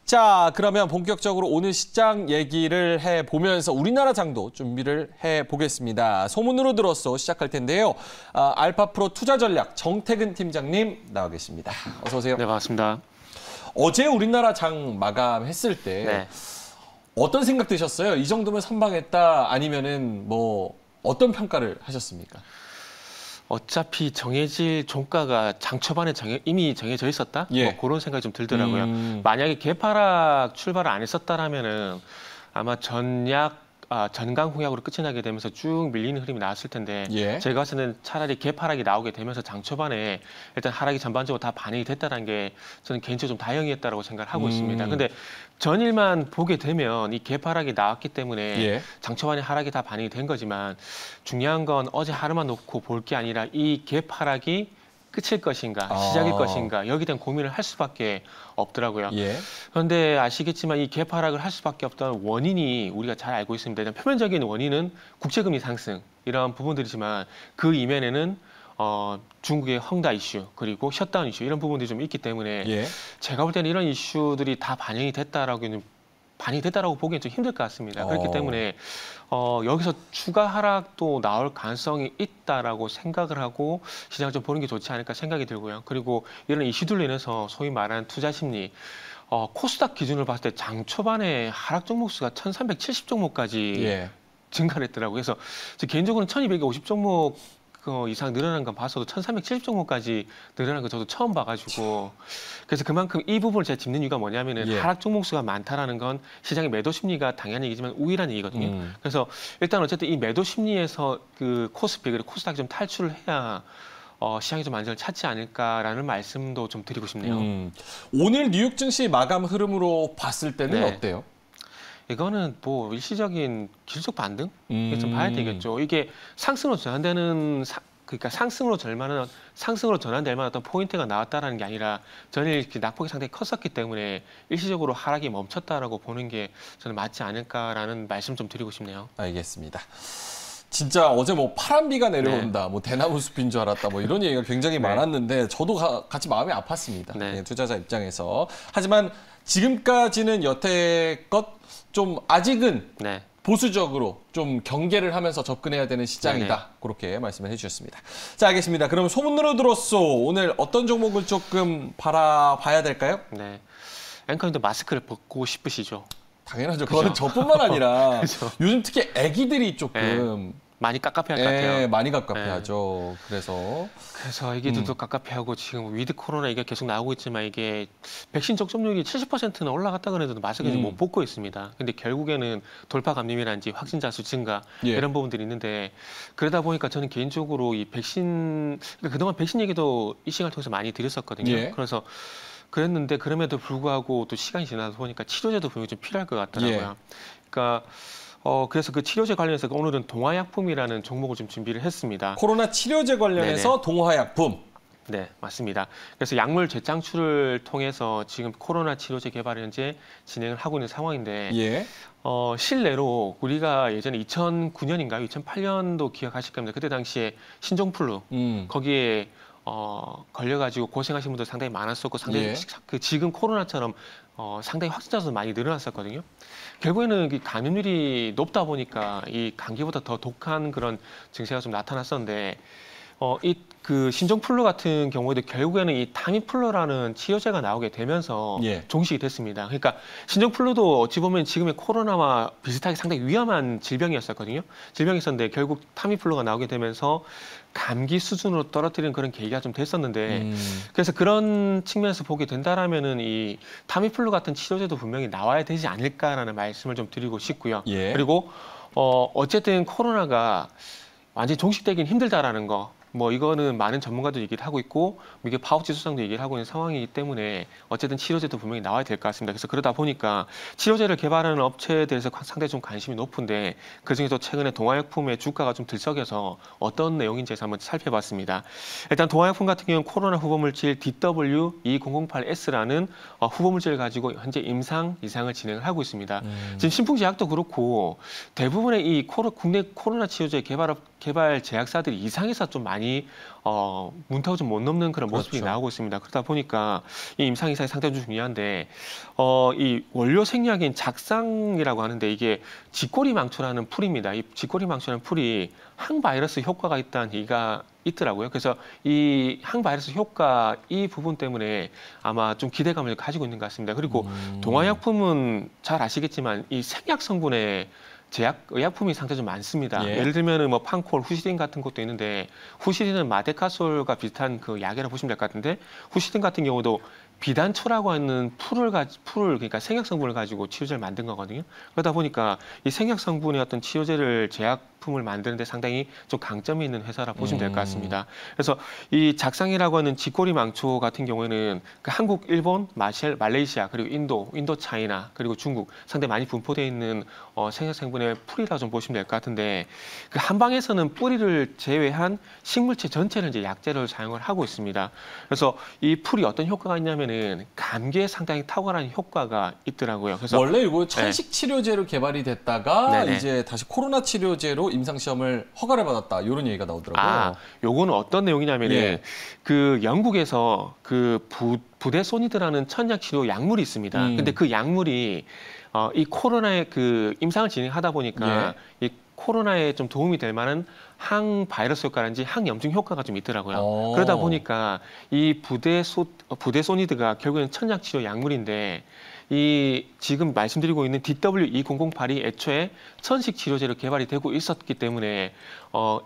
자, 그러면 본격적으로 오늘 시장 얘기를 해보면서 우리나라 장도 준비를 해보겠습니다. 소문으로 들었어 시작할 텐데요. 알파프로 투자전략 정태근 팀장님 나와 계십니다. 어서 오세요. 네, 반갑습니다. 어제 우리나라 장 마감했을 때 어떤 생각 드셨어요? 이 정도면 선방했다 아니면은 뭐 어떤 평가를 하셨습니까? 어차피 정해질 종가가 장 초반에 이미 정해져 있었다? 뭐 그런 생각이 좀 들더라고요. 만약에 개파락 출발을 안 했었다라면은 아마 전강 공약으로 끝이 나게 되면서 쭉 밀리는 흐름이 나왔을 텐데 제가 봤을 때는 차라리 개파락이 나오게 되면서 장 초반에 일단 하락이 전반적으로 다 반영이 됐다는 게 저는 개인적으로 좀 다행이었다고 생각을 하고 있습니다. 근데 전일만 보게 되면 이 개파락이 나왔기 때문에 장 초반에 하락이 다 반영이 된 거지만 중요한 건 어제 하루만 놓고 볼 게 아니라 이 개파락이 끝일 것인가, 시작일 것인가 여기에 대한 고민을 할 수밖에 없더라고요. 그런데 아시겠지만 이 개파락을 할 수밖에 없던 원인이 우리가 잘 알고 있습니다. 일단 표면적인 원인은 국제금리 상승 이런 부분들이지만 그 이면에는 중국의 헝다 이슈 그리고 셧다운 이슈 이런 부분들이 좀 있기 때문에 제가 볼 때는 이런 이슈들이 다 반영이 됐다라고 보기엔 좀 힘들 것 같습니다. 그렇기 때문에 여기서 추가 하락도 나올 가능성이 있다라고 생각을 하고 시장을 좀 보는 게 좋지 않을까 생각이 들고요. 그리고 이런 이슈들로 인해서 소위 말하는 투자 심리, 코스닥 기준으로 봤을 때 장 초반에 하락 종목 수가 1370 종목까지 증가를 했더라고요. 그래서 개인적으로는 1250 종목 이상 늘어난 건 봤어도 1370 종목까지 늘어난 거 저도 처음 봐가지고 그래서 그만큼 이 부분을 제가 짚는 이유가 뭐냐면은 하락 종목 수가 많다라는 건 시장의 매도 심리가 당연한 얘기지만 우위란 얘기거든요. 그래서 일단 어쨌든 이 매도 심리에서 그 코스피 그리고 코스닥이 좀 탈출을 해야 시장이 좀 안정을 찾지 않을까라는 말씀도 좀 드리고 싶네요. 오늘 뉴욕 증시 마감 흐름으로 봤을 때는 어때요? 이거는 뭐 일시적인 기술적 반등? 좀 봐야 되겠죠. 이게 상승으로 전환되는 그러니까 상승으로 전환될 만한 어떤 포인트가 나왔다라는 게 아니라 전일 낙폭이 상당히 컸었기 때문에 일시적으로 하락이 멈췄다라고 보는 게 저는 맞지 않을까라는 말씀 좀 드리고 싶네요. 알겠습니다. 진짜 어제 뭐 파란비가 내려온다, 뭐 대나무 숲인 줄 알았다, 뭐 이런 얘기가 굉장히 많았는데 저도 같이 마음이 아팠습니다. 투자자 입장에서. 하지만 지금까지는 여태껏 좀 아직은 보수적으로 좀 경계를 하면서 접근해야 되는 시장이다. 그렇게 말씀을 해주셨습니다. 자, 알겠습니다. 그럼 소문으로 들었어. 오늘 어떤 종목을 조금 바라봐야 될까요? 앵커님도 마스크를 벗고 싶으시죠? 당연하죠. 그거는 저뿐만 아니라 요즘 특히 아기들이 조금 많이 깝깝해할 것 같아요. 많이 깝깝해하죠. 그래서 아기들도 깝깝해하고 지금 위드 코로나 이게 계속 나오고 있지만 이게 백신 접종률이 70%는 올라갔다 그래도 마스크를 못 벗고 있습니다. 근데 결국에는 돌파 감염이라든지 확진자 수 증가 이런 부분들이 있는데 그러다 보니까 저는 개인적으로 이 백신 그동안 백신 얘기도 이 시간을 통해서 많이 드렸었거든요. 그래서 그랬는데 그럼에도 불구하고 또 시간이 지나다 보니까 치료제도 분명히 좀 필요할 것 같더라고요. 그러니까 그래서 그 치료제 관련해서 오늘은 동화약품이라는 종목을 좀 준비를 했습니다. 코로나 치료제 관련해서 동화약품. 네, 맞습니다. 그래서 약물 재창출을 통해서 지금 코로나 치료제 개발을 현재 진행을 하고 있는 상황인데 실내로 우리가 예전에 2009년인가요? 2008년도 기억하실 겁니다. 그때 당시에 신종플루 거기에 걸려가지고 고생하신 분들 상당히 많았었고 상당히 지금 코로나처럼 상당히 확진자 수도 많이 늘어났었거든요. 결국에는 이 감염률이 높다 보니까 이 감기보다 더 독한 그런 증세가 좀 나타났었는데 그 신종플루 같은 경우에도 결국에는 이 타미플루라는 치료제가 나오게 되면서 종식이 됐습니다. 그러니까 신종플루도 어찌 보면 지금의 코로나와 비슷하게 상당히 위험한 질병이었었거든요. 질병이었는데 결국 타미플루가 나오게 되면서 감기 수준으로 떨어뜨리는 그런 계기가 좀 됐었는데 그래서 그런 측면에서 보게 된다라면은 이 타미플루 같은 치료제도 분명히 나와야 되지 않을까라는 말씀을 좀 드리고 싶고요. 그리고 어쨌든 코로나가 완전히 종식되긴 힘들다라는 거. 뭐 이거는 많은 전문가도 얘기를 하고 있고 이게 파우치 수장도 얘기를 하고 있는 상황이기 때문에 어쨌든 치료제도 분명히 나와야 될 것 같습니다. 그래서 그러다 보니까 치료제를 개발하는 업체에 대해서 상당히 좀 관심이 높은데 그중에서 최근에 동화약품의 주가가 좀 들썩여서 어떤 내용인지 살펴봤습니다. 살펴봤습니다. 일단 동화약품 같은 경우는 코로나 후보물질 DW2008S라는 후보물질을 가지고 현재 임상 이상을 진행을 하고 있습니다. 지금 신풍제약도 그렇고 대부분의 이 국내 코로나 치료제 개발 제약사들이 이상에서 좀 많이 많이 문턱을 좀 못 넘는 그런 모습이 그렇죠. 나오고 있습니다. 그러다 보니까 이 임상 이상이 상당히 중요한데 이 원료 생리학인 작상이라고 하는데 이게 지꼬리망초라는 풀입니다. 이 지꼬리망초라는 풀이 항바이러스 효과가 있다는 얘기가 있더라고요. 그래서 이 항바이러스 효과 이 부분 때문에 아마 좀 기대감을 가지고 있는 것 같습니다. 그리고 동화약품은 잘 아시겠지만 이 생약 성분의 의약품이 상당히 좀 많습니다. 예. 예를 들면은 뭐 판콜, 후시딘 같은 것도 있는데 후시딘은 마데카솔과 비슷한 그 약이라고 보시면 될 것 같은데 후시딘 같은 경우도 비단초라고 하는 풀을 그러니까 생약 성분을 가지고 치료제를 만든 거거든요. 그러다 보니까 이 생약 성분의 어떤 치료제를 제약품을 만드는데 상당히 좀 강점이 있는 회사라 보시면 될 것 같습니다. 그래서 이 작상이라고 하는 지꼬리 망초 같은 경우에는 그 한국, 일본, 말레이시아 그리고 인도, 차이나 그리고 중국 상당히 많이 분포되어 있는 생약 성분의 풀이라 좀 보시면 될 것 같은데 그 한방에서는 뿌리를 제외한 식물체 전체를 이제 약재를 사용을 하고 있습니다. 그래서 이 풀이 어떤 효과가 있냐면 감기에 상당히 탁월한 효과가 있더라고요. 그래서 원래 이거 천식 치료제로 개발이 됐다가 네네. 이제 다시 코로나 치료제로 임상 시험을 허가를 받았다 이런 얘기가 나오더라고요. 아, 요거는 어떤 내용이냐면은 예. 그 영국에서 그 부데소니드라는 천약 치료 약물이 있습니다. 근데 그 약물이 이 코로나의 그 임상을 진행하다 보니까 이 코로나에 좀 도움이 될 만한 항바이러스 효과라든지 항염증 효과가 좀 있더라고요. 그러다 보니까 이 부데소니드가 결국에는 천약 치료 약물인데 이 지금 말씀드리고 있는 DW2008이 애초에 천식 치료제로 개발이 되고 있었기 때문에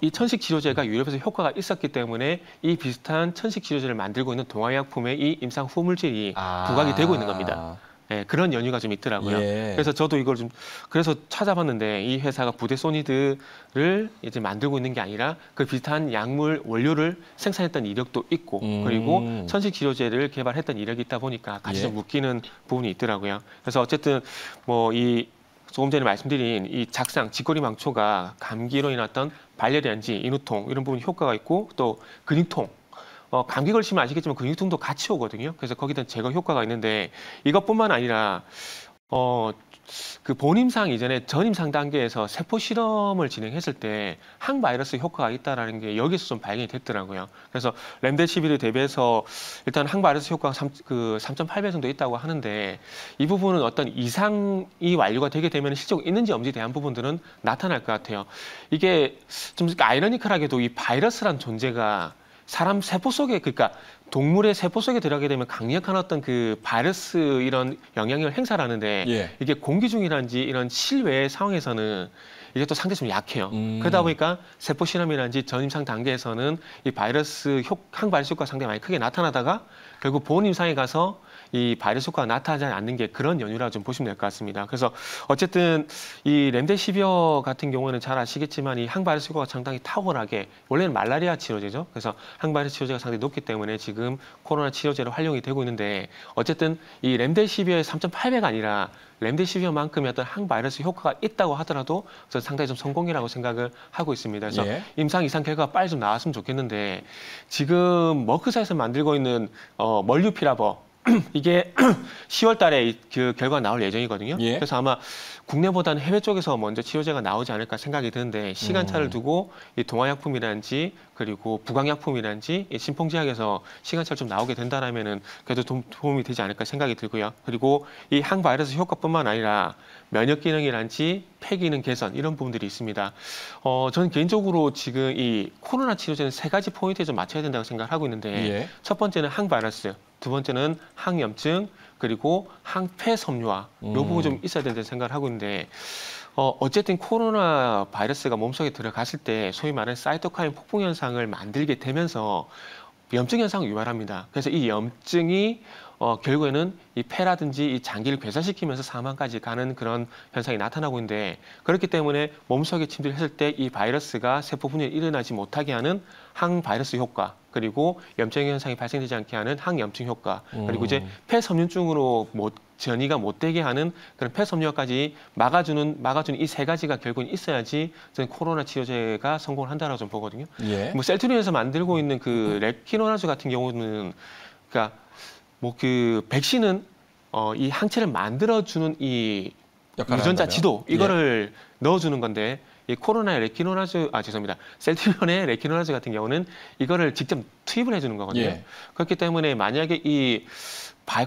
이 천식 치료제가 유럽에서 효과가 있었기 때문에 이 비슷한 천식 치료제를 만들고 있는 동화약품에 이 임상 후물질이 부각이 되고 있는 겁니다. 네, 그런 연유가 좀 있더라고요. 예. 그래서 저도 이걸 좀 그래서 찾아봤는데 이 회사가 부데소니드를 이제 만들고 있는 게 아니라 그 비슷한 약물 원료를 생산했던 이력도 있고 그리고 천식 치료제를 개발했던 이력이 있다 보니까 같이 좀 묶이는 부분이 있더라고요. 그래서 어쨌든 뭐 이 조금 전에 말씀드린 이 작상, 지꼬리망초가 감기로 인했던 발열이란지 인후통 이런 부분 효과가 있고 또 근육통 감기 걸리시면 아시겠지만 근육통도 같이 오거든요. 그래서 거기다 제거 효과가 있는데 이것뿐만 아니라 그 본임상 이전에 전임상 단계에서 세포 실험을 진행했을 때 항바이러스 효과가 있다라는 게 여기서 좀 발견이 됐더라고요. 그래서 렘데시비르 대비해서 일단 항바이러스 효과가 3.8배 정도 있다고 하는데 이 부분은 어떤 이상이 완료가 되게 되면 실제로 있는지 없는지에 대한 부분들은 나타날 것 같아요. 이게 좀 아이러니컬하게도 이 바이러스란 존재가 사람 세포 속에 그러니까 동물의 세포 속에 들어가게 되면 강력한 어떤 그 바이러스 이런 영향력을 행사를 하는데 이게 공기 중이라든지 이런 실외 상황에서는 이게 또 상당히 좀 약해요. 그러다 보니까 세포 실험이라든지 전임상 단계에서는 이 바이러스 항바이러스 효과가 상당히 많이 크게 나타나다가 결국 본임상에 가서 이 바이러스 효과가 나타나지 않는 게 그런 연유라 좀 보시면 될 것 같습니다. 그래서 어쨌든 이 렘데시비어 같은 경우는 잘 아시겠지만 이 항바이러스 효과가 상당히 탁월하게 원래는 말라리아 치료제죠. 그래서 항바이러스 치료제가 상당히 높기 때문에 지금 코로나 치료제로 활용이 되고 있는데 어쨌든 이 렘데시비어의 3.8배가 아니라 렘데시비어만큼의 어떤 항바이러스 효과가 있다고 하더라도 저는 상당히 좀 성공이라고 생각을 하고 있습니다. 그래서 임상 이상 결과가 빨리 좀 나왔으면 좋겠는데 지금 머크사에서 만들고 있는 멀유피라버 이게 10월 달에 그 결과가 나올 예정이거든요. 그래서 아마 국내보다는 해외 쪽에서 먼저 치료제가 나오지 않을까 생각이 드는데 시간차를 두고 이 동화약품이라든지 그리고 부강약품이라든지 이 신풍제약에서 시간차를 좀 나오게 된다라면은 그래도 도움이 되지 않을까 생각이 들고요. 그리고 이 항바이러스 효과뿐만 아니라 면역 기능이라든지 폐 기능 개선 이런 부분들이 있습니다. 저는 개인적으로 지금 이 코로나 치료제는 3가지 포인트에 좀 맞춰야 된다고 생각을 하고 있는데 첫 번째는 항바이러스, 두 번째는 항염증, 그리고 항폐 섬유화 이 부분이 좀 있어야 된다는 생각을 하고 있는데 어쨌든 코로나 바이러스가 몸속에 들어갔을 때 소위 말하는 사이토카인 폭풍 현상을 만들게 되면서 염증 현상을 유발합니다. 그래서 이 염증이 결국에는 이 폐라든지 이 장기를 괴사시키면서 사망까지 가는 그런 현상이 나타나고 있는데 그렇기 때문에 몸속에 침투했을 때 이 바이러스가 세포 분열이 일어나지 못하게 하는 항바이러스 효과 그리고 염증 현상이 발생되지 않게 하는 항염증 효과 그리고 이제 폐섬유증으로 전이가 못 되게 하는 그런 폐섬유화까지 막아주는 이 3가지가 결국은 있어야지 저는 코로나 치료제가 성공을 한다라고 좀 보거든요. 뭐 셀트리온에서 만들고 있는 그 레키노나즈 같은 경우는 그러니까 뭐 그 백신은 이 항체를 만들어주는 이 유전자 지도 이거를 넣어주는 건데 이 코로나의 레키노라즈, 죄송합니다. 셀트리온의 레키노라즈 같은 경우는 이거를 직접 투입을 해주는 거거든요. 예. 그렇기 때문에 만약에 이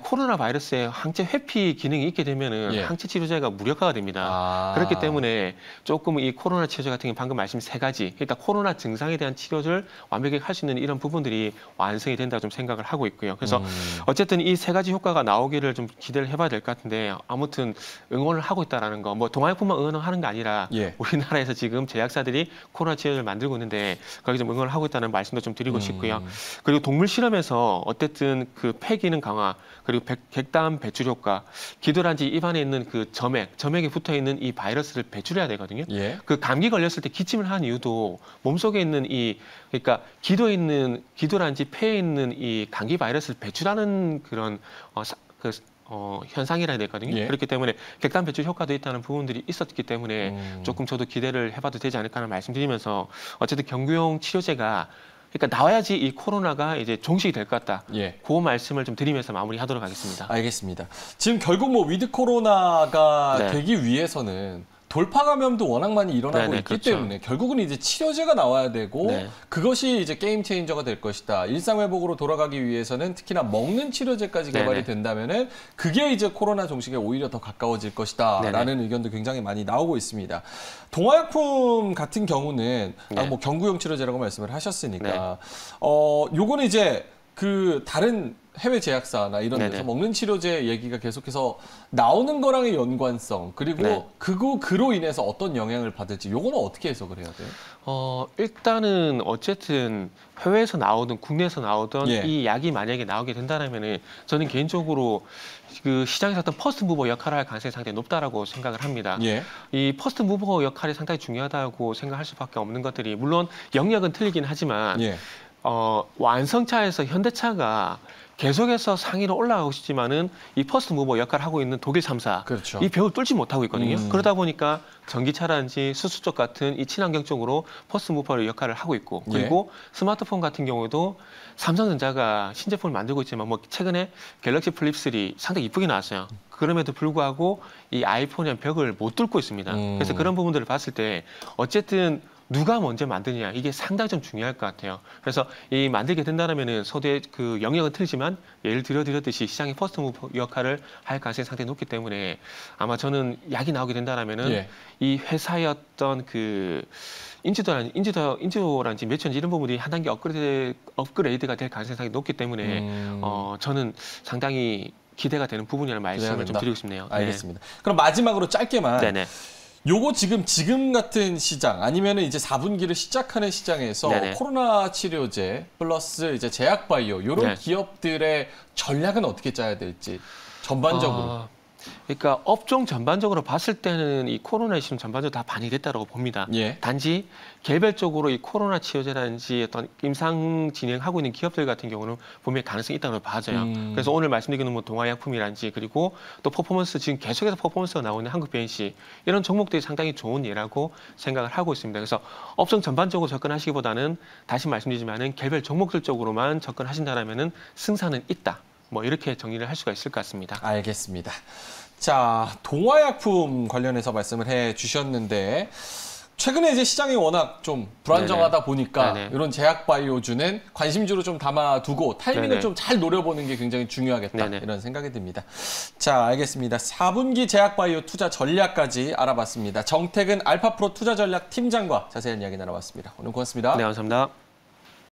코로나 바이러스의 항체 회피 기능이 있게 되면은 예. 항체 치료제가 무력화가 됩니다. 그렇기 때문에 조금 이 코로나 치료제 같은 경우 방금 말씀 세 가지, 그러니까 코로나 증상에 대한 치료를 완벽하게 할 수 있는 이런 부분들이 완성이 된다 좀 생각을 하고 있고요. 그래서 어쨌든 이 세 가지 효과가 나오기를 좀 기대를 해봐야 될 것 같은데 아무튼 응원을 하고 있다라는 거, 뭐 동아약품만 응원하는 게 아니라 예. 우리나라에서 지금 제약사들이 코로나 치료제를 만들고 있는데 거기 좀 응원을 하고 있다는 말씀도 좀 드리고 싶고요. 그리고 동물 실험에서 어쨌든 그 폐기능 강화 그리고 객단 배출 효과, 기도란지 입안에 있는 그 점액에 붙어 있는 이 바이러스를 배출해야 되거든요. 예. 그 감기 걸렸을 때 기침을 한 이유도 몸속에 있는 그러니까 기도란지 폐에 있는 이 감기 바이러스를 배출하는 그런 현상이라 해야 되거든요. 예. 그렇기 때문에 객단 배출 효과도 있다는 부분들이 있었기 때문에 조금 저도 기대를 해봐도 되지 않을까 하는 말씀드리면서 어쨌든 경구용 치료제가 그러니까 나와야지 이 코로나가 이제 종식이 될 것 같다. 예. 그 말씀을 좀 드리면서 마무리하도록 하겠습니다. 알겠습니다. 지금 결국 뭐 위드 코로나가 네. 되기 위해서는 돌파 감염도 워낙 많이 일어나고 네네, 있기 그렇죠. 때문에 결국은 이제 치료제가 나와야 되고 네. 그것이 이제 게임 체인저가 될 것이다. 일상 회복으로 돌아가기 위해서는 특히나 먹는 치료제까지 개발이 네네. 된다면은 그게 이제 코로나 종식에 오히려 더 가까워질 것이다라는 네네. 의견도 굉장히 많이 나오고 있습니다. 동화약품 같은 경우는 네. 뭐 경구용 치료제라고 말씀을 하셨으니까 네. 요거는 이제 그 다른 해외 제약사나 이런 데서 네네. 먹는 치료제 얘기가 계속해서 나오는 거랑의 연관성 그리고 네. 그로 인해서 어떤 영향을 받을지 요거는 어떻게 해석을 해야 돼요? 일단은 어쨌든 해외에서 나오든 국내에서 나오든 예. 이 약이 만약에 나오게 된다면은 저는 개인적으로 그 시장에서 어떤 퍼스트 무버 역할을 할 가능성이 상당히 높다라고 생각을 합니다. 예. 이 퍼스트 무버 역할이 상당히 중요하다고 생각할 수밖에 없는 것들이 물론 영역은 틀리긴 하지만 예. 완성차에서 현대차가 계속해서 상위로 올라가고 싶지만은 이 퍼스트 무버 역할을 하고 있는 독일 3사 그렇죠. 이 벽을 뚫지 못하고 있거든요. 그러다 보니까 전기차라든지 수소 쪽 같은 이 친환경 쪽으로 퍼스트 무버 역할을 하고 있고 그리고 스마트폰 같은 경우도 삼성전자가 신제품을 만들고 있지만 뭐 최근에 갤럭시 플립 3 상당히 이쁘게 나왔어요. 그럼에도 불구하고 이 아이폰의 벽을 못 뚫고 있습니다. 그래서 그런 부분들을 봤을 때 어쨌든 누가 먼저 만드냐 이게 상당히 좀 중요할 것 같아요. 그래서 이 만들게 된다면은 소대 그 영역은 틀리지만 예를 들었듯이 시장의 퍼스트 무버 역할을 할 가능성이 상당히 높기 때문에 아마 저는 약이 나오게 된다면은 예. 이 회사의 어떤 그 인지도라든지 매출인지 이런 부분이 한 단계 업그레이드가 될 가능성이 상당히 높기 때문에 저는 상당히 기대가 되는 부분이라는 말씀을 좀 드리고 싶네요. 알겠습니다. 네. 그럼 마지막으로 짧게만 네네. 요거 지금 같은 시장 아니면은 이제 4분기를 시작하는 시장에서 네네. 코로나 치료제 플러스 이제 제약 바이오 요런 네. 기업들의 전략은 어떻게 짜야 될지 전반적으로. 그러니까 업종 전반적으로 봤을 때는 이 코로나 이슈는 전반적으로 다 반영됐다고 봅니다. 예. 단지 개별적으로 이 코로나 치료제라든지 어떤 임상 진행하고 있는 기업들 같은 경우는 분명히 가능성이 있다고 봐져요. 그래서 오늘 말씀드리는 뭐 동아약품이라든지 그리고 또 퍼포먼스 지금 계속해서 퍼포먼스가 나오는 한국변시 이런 종목들이 상당히 좋은 예라고 생각을 하고 있습니다. 그래서 업종 전반적으로 접근하시기보다는 다시 말씀드리지만은 개별 종목들 쪽으로만 접근하신다면은 승산은 있다. 뭐 이렇게 정리를 할 수가 있을 것 같습니다. 알겠습니다. 자, 동화약품 관련해서 말씀을 해 주셨는데 최근에 이제 시장이 워낙 좀 불안정하다 네네. 보니까 네네. 이런 제약 바이오주는 관심주로 좀 담아두고 타이밍을 네네. 좀 잘 노려보는 게 굉장히 중요하겠다 네네. 이런 생각이 듭니다. 자, 알겠습니다. 4분기 제약 바이오 투자 전략까지 알아봤습니다. 정택은 알파프로 투자 전략 팀장과 자세한 이야기 나눠봤습니다. 오늘 고맙습니다. 네, 감사합니다.